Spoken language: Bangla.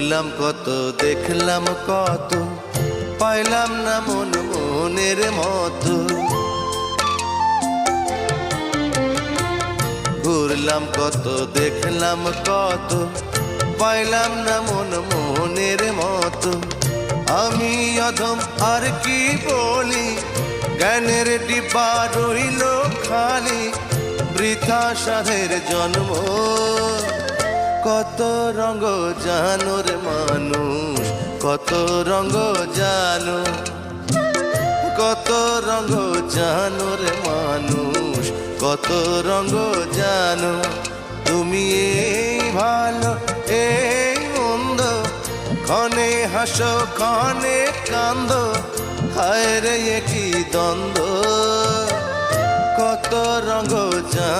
ঘুরলাম কত, দেখলাম কত, পাইলাম না মন মনের মতো। ঘুরলাম কত, দেখলাম কত, পাইলাম না মন মনের মতো। আমি অধম আর কি বলি, জ্ঞানের ডিব্বা রইল খালি, বৃথা সাধের জন্ম। কত রঙ জানো রে মানুষ, কত রঙ জানো, কত রঙ জানো রে মানুষ, কত রঙ জানো। তুমি এই ভালো এই মন্দ, ক্ষণে হাসো ক্ষণে কান্দো, হায় রে কি দ্বন্দ্ব। কত রঙ জানো।